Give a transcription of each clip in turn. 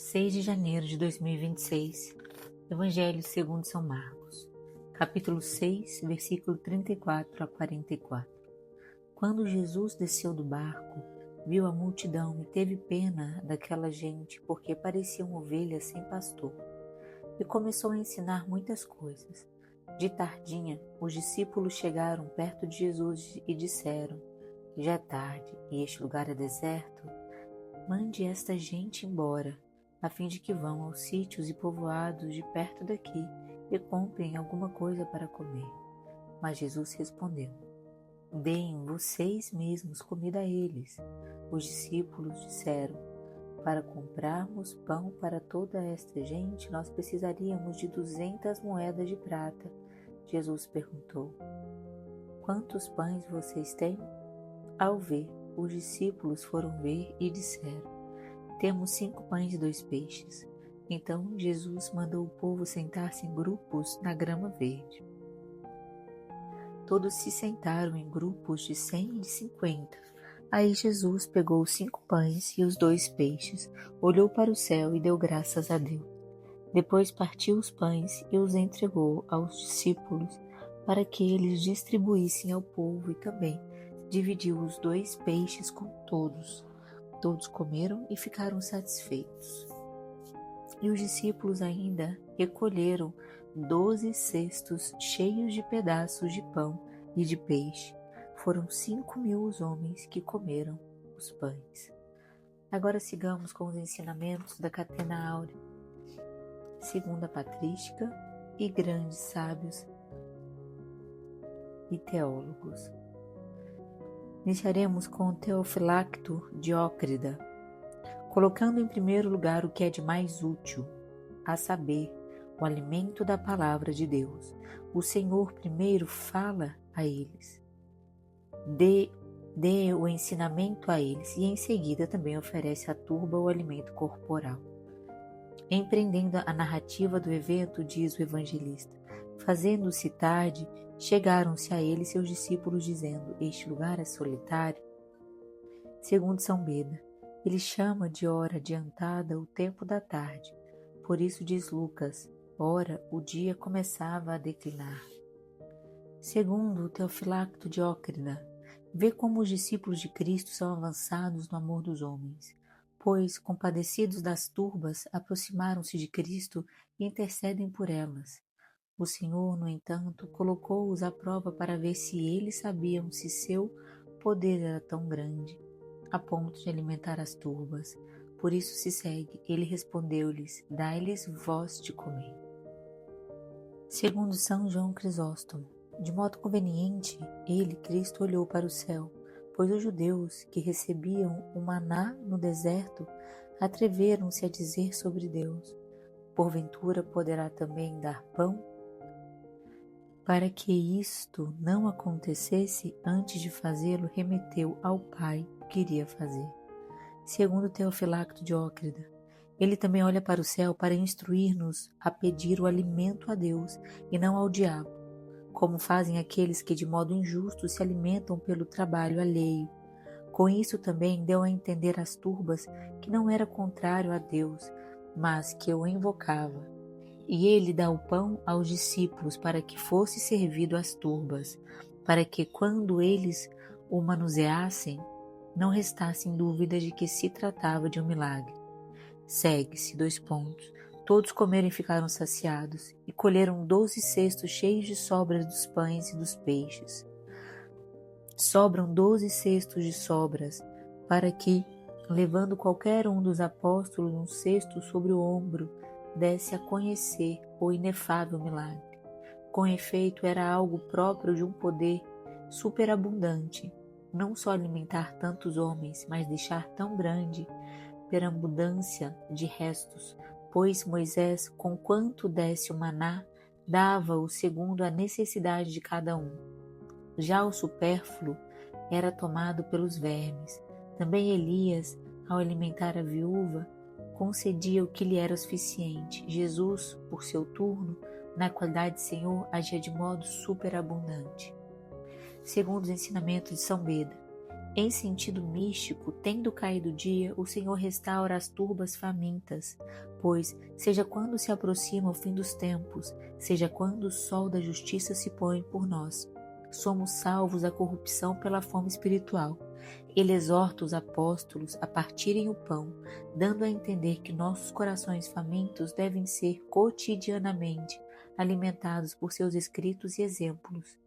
6 de janeiro de 2026, Evangelho segundo São Marcos, capítulo 6, versículo 34 a 44. Quando Jesus desceu do barco, viu a multidão e teve pena daquela gente, porque pareciam ovelhas sem pastor, e começou a ensinar muitas coisas. De tardinha, os discípulos chegaram perto de Jesus e disseram: já é tarde e este lugar é deserto. Mande esta gente embora, a fim de que vão aos sítios e povoados de perto daqui e comprem alguma coisa para comer. Mas Jesus respondeu: deem vocês mesmos comida a eles. Os discípulos disseram: para comprarmos pão para toda esta gente, nós precisaríamos de 200 moedas de prata. Jesus perguntou: quantos pães vocês têm? Ao ver, os discípulos foram ver e disseram: temos 5 pães e 2 peixes. Então Jesus mandou o povo sentar-se em grupos na grama verde. Todos se sentaram em grupos de 100 e de 50. Aí Jesus pegou os 5 pães e os 2 peixes, olhou para o céu e deu graças a Deus. Depois partiu os pães e os entregou aos discípulos para que eles distribuíssem ao povo, e também dividiu os 2 peixes com todos. Todos comeram e ficaram satisfeitos. E os discípulos ainda recolheram 12 cestos cheios de pedaços de pão e de peixe. Foram 5.000 os homens que comeram os pães. Agora sigamos com os ensinamentos da Catena Áurea, segunda patrística e grandes sábios e teólogos. Iniciaremos com Teofilacto Diócrida, colocando em primeiro lugar o que é de mais útil, a saber, o alimento da palavra de Deus. O Senhor primeiro fala a eles, dê o ensinamento a eles e em seguida também oferece à turba o alimento corporal. Empreendendo a narrativa do evento, diz o evangelista: fazendo-se tarde, chegaram-se a ele seus discípulos dizendo: este lugar é solitário. Segundo São Beda, ele chama de hora adiantada o tempo da tarde. Por isso diz Lucas: ora, o dia começava a declinar. Segundo Teofilacto Diócrida, vê como os discípulos de Cristo são avançados no amor dos homens, pois, compadecidos das turbas, aproximaram-se de Cristo e intercedem por elas. O Senhor, no entanto, colocou-os à prova para ver se eles sabiam se seu poder era tão grande, a ponto de alimentar as turbas. Por isso se segue. Ele respondeu-lhes: dai-lhes vós de comer. Segundo São João Crisóstomo, de modo conveniente, ele, Cristo, olhou para o céu, pois os judeus que recebiam o maná no deserto atreveram-se a dizer sobre Deus: porventura poderá também dar pão? Para que isto não acontecesse, antes de fazê-lo, remeteu ao Pai o que iria fazer. Segundo Teofilacto Diócrida, ele também olha para o céu para instruir-nos a pedir o alimento a Deus e não ao diabo, como fazem aqueles que de modo injusto se alimentam pelo trabalho alheio. Com isso também deu a entender às turbas que não era contrário a Deus, mas que o invocava. E ele dá o pão aos discípulos para que fosse servido às turbas, para que quando eles o manuseassem, não restassem dúvidas de que se tratava de um milagre. Segue-se, todos comeram e ficaram saciados, e colheram 12 cestos cheios de sobras dos pães e dos peixes. Sobram 12 cestos de sobras, para que, levando qualquer um dos apóstolos um cesto sobre o ombro, desse a conhecer o inefável milagre. Com efeito, era algo próprio de um poder superabundante, não só alimentar tantos homens, mas deixar tão grande perabundância de restos, pois Moisés, conquanto desse o maná, dava-o segundo a necessidade de cada um. Já o supérfluo era tomado pelos vermes. Também Elias, ao alimentar a viúva, concedia o que lhe era suficiente. Jesus, por seu turno, na qualidade de Senhor, agia de modo superabundante. Segundo os ensinamentos de São Beda, Em sentido místico, tendo caído o dia, o Senhor restaura as turbas famintas, pois, seja quando se aproxima o fim dos tempos, seja quando o sol da justiça se põe por nós, somos salvos da corrupção pela fome espiritual. Ele exorta os apóstolos a partirem o pão, dando a entender que nossos corações famintos devem ser cotidianamente alimentados por seus escritos e exemplos.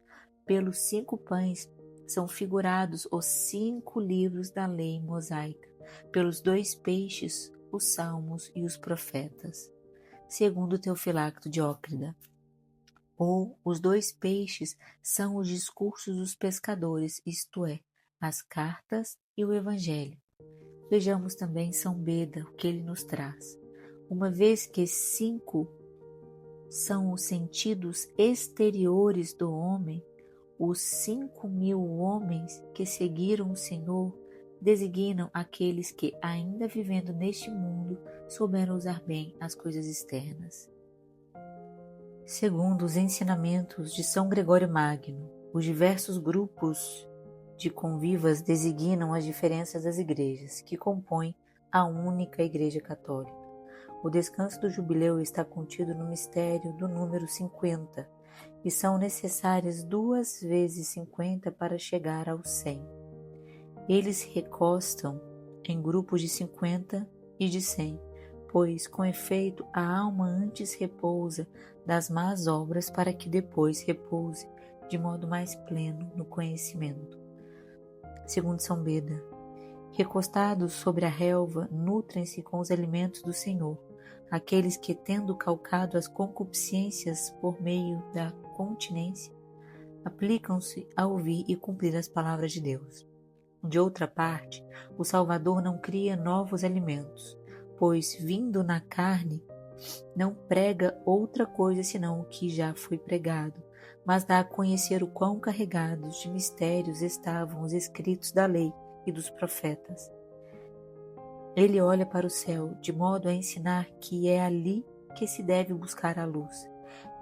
Pelos 5 pães são figurados os 5 livros da lei mosaica, pelos 2 peixes, os salmos e os profetas. Segundo Teofilacto Diócrida. Ou os 2 peixes são os discursos dos pescadores, isto é, as cartas e o Evangelho. Vejamos também São Beda, o que ele nos traz. Uma vez que 5 são os sentidos exteriores do homem, os 5.000 homens que seguiram o Senhor designam aqueles que, ainda vivendo neste mundo, souberam usar bem as coisas externas. Segundo os ensinamentos de São Gregório Magno, os diversos grupos de convivas designam as diferenças das igrejas, que compõem a única Igreja Católica. O descanso do jubileu está contido no mistério do número 50, e são necessárias 2 vezes 50 para chegar aos 100. Eles se recostam em grupos de 50 e de 100, pois, com efeito, a alma antes repousa das más obras para que depois repouse de modo mais pleno no conhecimento. Segundo São Beda, recostados sobre a relva, nutrem-se com os alimentos do Senhor, aqueles que, tendo calcado as concupiscências por meio da continência, aplicam-se a ouvir e cumprir as palavras de Deus. De outra parte, o Salvador não cria novos alimentos, pois, vindo na carne, não prega outra coisa senão o que já foi pregado, mas dá a conhecer o quão carregados de mistérios estavam os escritos da lei e dos profetas. Ele olha para o céu, de modo a ensinar que é ali que se deve buscar a luz.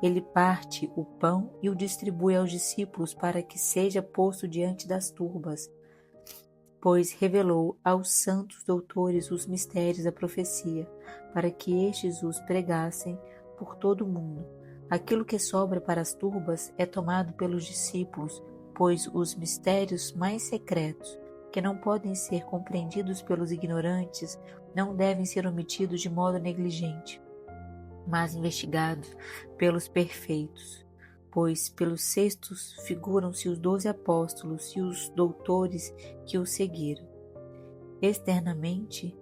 Ele parte o pão e o distribui aos discípulos para que seja posto diante das turbas, pois revelou aos santos doutores os mistérios da profecia, para que estes os pregassem por todo o mundo. Aquilo que sobra para as turbas é tomado pelos discípulos, pois os mistérios mais secretos, que não podem ser compreendidos pelos ignorantes, não devem ser omitidos de modo negligente, mas investigados pelos perfeitos, pois pelos cestos figuram-se os 12 apóstolos e os doutores que os seguiram, externamente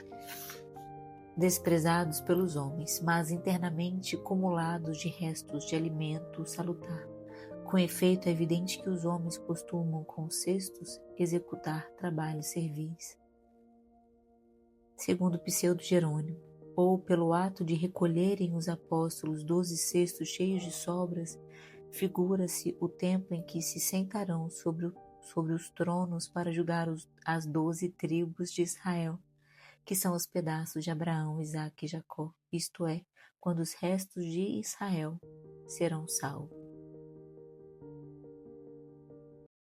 desprezados pelos homens, mas internamente cumulados de restos de alimento salutar. Com efeito, é evidente que os homens costumam, com os cestos, executar trabalhos servis. Segundo Pseudo Jerônimo, ou pelo ato de recolherem os apóstolos 12 cestos cheios de sobras, figura-se o tempo em que se sentarão sobre os tronos para julgar as 12 tribos de Israel, que são os pedaços de Abraão, Isaque e Jacó, isto é, quando os restos de Israel serão salvos.